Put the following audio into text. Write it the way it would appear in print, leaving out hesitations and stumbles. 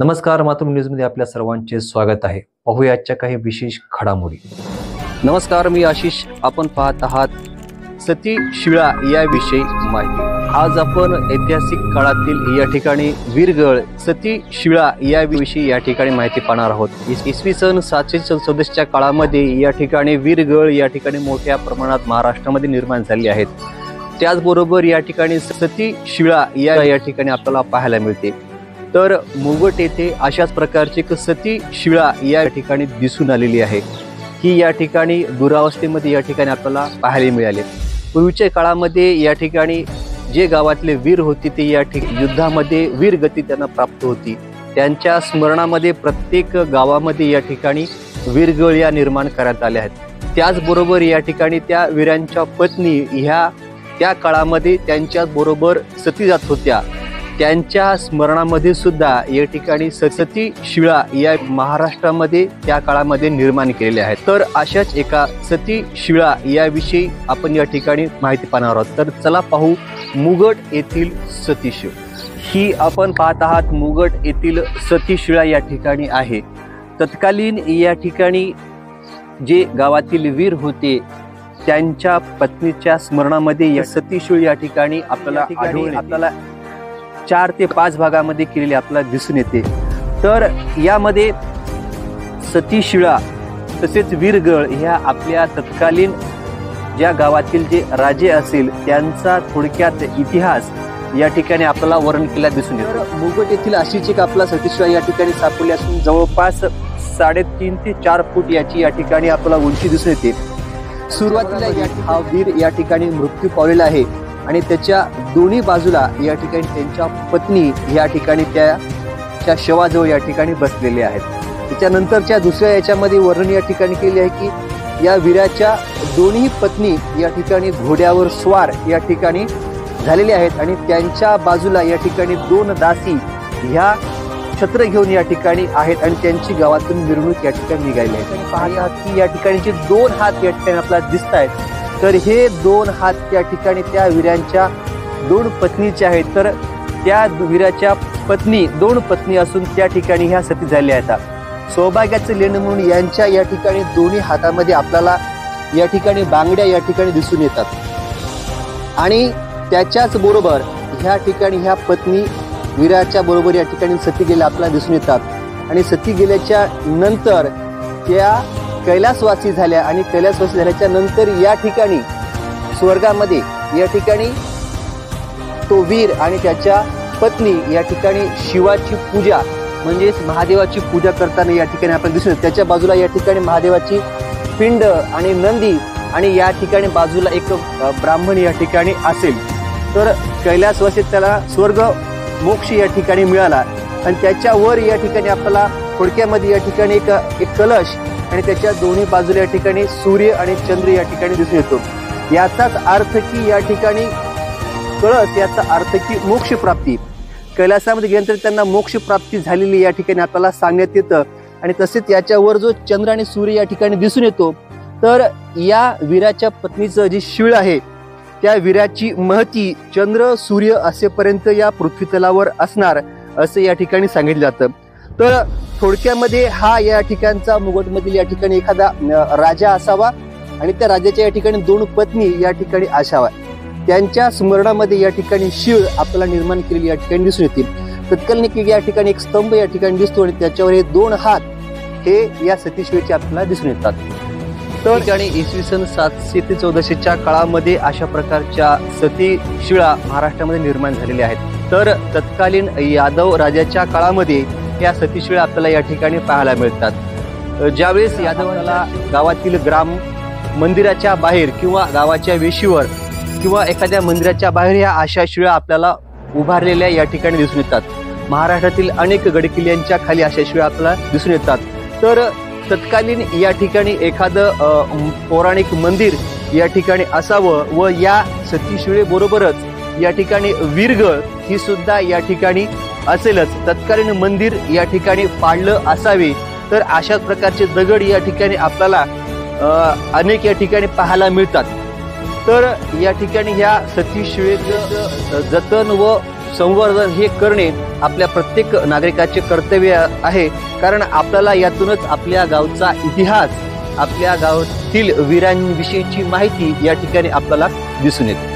नमस्कार, मातृभूमी न्यूजमध्ये आपल्या सर्वांचे स्वागत आहे. पाहूया आजच्या काही विशेष घडामोडी. नमस्कार, मी आशिष. आपण पाहत आहात सती शिळा याविषयी माहिती. आज आपण ऐतिहासिक काळातील या ठिकाणी वीरगळ सती शिळा याविषयी या ठिकाणी माहिती पाहणार आहोत. इसवी सन 747 काळामध्ये या ठिकाणी वीरगळ या ठिकाणी मोठ्या प्रमाणात महाराष्ट्रामध्ये निर्माण झाली आहेत. त्याचबरोबर या ठिकाणी सती शिळा या ठिकाणी आपल्याला पाहायला मिळते. तर मुगट येथे अशाच प्रकारची एक सती शिळा या ठिकाणी दिसून आलेली आहे. ही या ठिकाणी दुरावस्थेमध्ये या ठिकाणी आपल्याला पाहायला मिळाले. पूर्वीच्या काळामध्ये या ठिकाणी जे गावातले वीर होते ते या ठिकाणी युद्धामध्ये वीरगती त्यांना प्राप्त होती. त्यांच्या स्मरणामध्ये प्रत्येक गावामध्ये या ठिकाणी वीरगळ या निर्माण करण्यात आल्या आहेत. त्याचबरोबर या ठिकाणी त्या वीरांच्या पत्नी ह्या त्या काळामध्ये त्यांच्या बरोबर सती जात होत्या. त्यांच्या स्मरणामध्ये सुद्धा या ठिकाणी सती शिळा या महाराष्ट्रामध्ये त्या काळामध्ये निर्माण केलेल्या आहेत. तर अशाच एका सती शिळा याविषयी आपण या ठिकाणी माहिती पाहणार आहोत. तर चला पाहू मुगट येथील सती शिळ. ही आपण पाहत आहात मुगट येथील सती शिळा या ठिकाणी आहे. तत्कालीन या ठिकाणी जे गावातील वीर होते त्यांच्या पत्नीच्या स्मरणामध्ये या सती शिळ या ठिकाणी आपल्याला 4 ते 5 भागामध्ये केलेली आपल्याला दिसून येते. तर यामध्ये सती शिळा तसेच वीरगळ ह्या आपल्या तत्कालीन ज्या गावातील जे राजे असेल त्यांचा थोडक्यात इतिहास या ठिकाणी आपल्याला वर्णन केला दिसून येतो. मुगट येथील अशीच एक आपला सती शिळा या ठिकाणी सापडली असून जवळपास 3.5 ते 4 फूट याची या ठिकाणी आपल्याला उंची दिसून येते. सुरुवातीला हा वीर या ठिकाणी मृत्यू पावलेला आहे आणि त्याच्या दोन्ही बाजूला या ठिकाणी त्यांच्या पत्नी या ठिकाणी त्या शवाजवळ या ठिकाणी बसलेले आहेत. त्याच्यानंतरच्या दुसऱ्या याच्यामध्ये वर्णन या ठिकाणी केले आहे की या वीराच्या दोन्ही पत्नी या ठिकाणी घोड्यावर स्वार या ठिकाणी झालेले आहेत आणि त्यांच्या बाजूला या ठिकाणी 2 दासी ह्या छत्र घेऊन या ठिकाणी आहेत आणि त्यांची गावातून मिरवणूक या ठिकाणी निघाली आहे. पाहत की या ठिकाणचे 2 हात या ठिकाणी आपल्याला दिसत आहेत. तर हे 2 हात त्या ठिकाणी त्या वीरांच्या 2 पत्नीचे आहेत. तर त्या वीराच्या पत्नी 2 पत्नी असून त्या ठिकाणी ह्या सती झाल्या आहेत. सौभाग्याचं लेणं म्हणून यांच्या या ठिकाणी दोन्ही हातामध्ये आपल्याला या ठिकाणी बांगड्या या ठिकाणी दिसून येतात आणि त्याच्याच बरोबर ह्या ठिकाणी ह्या पत्नी वीराच्या बरोबर या ठिकाणी सती गेल्या आपल्याला दिसून येतात आणि सती गेल्याच्या नंतर त्या कैलासवासी झाल्या आणि कैलासवासी झाल्याच्या नंतर या ठिकाणी स्वर्गामध्ये या ठिकाणी तो वीर आणि त्याच्या पत्नी या ठिकाणी शिवाची पूजा म्हणजेच महादेवाची पूजा करताना या ठिकाणी आपल्याला दिसून येते. त्याच्या बाजूला या ठिकाणी महादेवाची पिंड आणि नंदी आणि या ठिकाणी बाजूला एक ब्राह्मण या ठिकाणी असेल. तर कैलासवासी त्याला स्वर्ग मोक्ष या ठिकाणी मिळाला आणि त्याच्यावर या ठिकाणी आपल्याला थोडक्यामध्ये या ठिकाणी एक कलश आणि त्याच्या दोन्ही बाजूला या ठिकाणी सूर्य आणि चंद्र या ठिकाणी दिसून येतो. याचाच अर्थ की या ठिकाणी कळस याचा अर्थ की मोक्ष प्राप्ती. कैलासामध्ये गेल्यानंतर त्यांना मोक्ष प्राप्ती झालेली या ठिकाणी आपल्याला सांगण्यात येतं आणि तसेच याच्यावर जो चंद्र आणि सूर्य या ठिकाणी दिसून येतो. तर या वीराच्या पत्नीचं जी शिळ आहे त्या वीराची महती चंद्र सूर्य असेपर्यंत या पृथ्वी तलावर असणार असं या ठिकाणी सांगितलं जातं. तर थोडक्यामध्ये हा या ठिकाणचा मुगटमधील या ठिकाणी एखादा राजा असावा आणि त्या राजाच्या या ठिकाणी 2 पत्नी या ठिकाणी असावा. त्यांच्या स्मरणामध्ये या ठिकाणी शिळ आपल्याला निर्माण केलेली या ठिकाणी दिसून येतील. तत्कालीन या ठिकाणी एक स्तंभ या ठिकाणी दिसतो आणि त्याच्यावर हे 2 हात हे या सती शिळेचे आपल्याला दिसून येतात. तर ठिकाणी इसवी सन 700 ते 1400च्या काळामध्ये अशा प्रकारच्या सती शिळा महाराष्ट्रामध्ये निर्माण झालेल्या आहेत. तर तत्कालीन यादव राजाच्या काळामध्ये या सतीशिळा आपल्याला या ठिकाणी पाहायला मिळतात. ज्यावेळेस यादवाला गावातील ग्राम मंदिराच्या बाहेर किंवा गावाच्या वेशीवर किंवा एखाद्या मंदिराच्या बाहेर या अशा शिळा आपल्याला उभारलेल्या या ठिकाणी दिसून येतात. महाराष्ट्रातील अनेक गडकिल्ल्यांच्या खाली अशा शिळा आपल्याला दिसून येतात. तर तत्कालीन या ठिकाणी एखादं पौराणिक मंदिर या ठिकाणी असावं व या सतीशिळे बरोबरच या ठिकाणी वीरगळ ही सुद्धा या ठिकाणी असेलच. तत्कालीन मंदिर या ठिकाणी पाडलं असावे. तर अशाच प्रकारचे दगड या ठिकाणी आपल्याला अनेक या ठिकाणी पाहायला मिळतात. तर या ठिकाणी ह्या सतीशिळेचं जतन व संवर्धन हे करणे आपल्या प्रत्येक नागरिकाचे कर्तव्य आहे, कारण आपल्याला यातूनच आपल्या गावचा इतिहास, आपल्या गावातील वीरांविषयीची माहिती या ठिकाणी आपल्याला दिसून येते.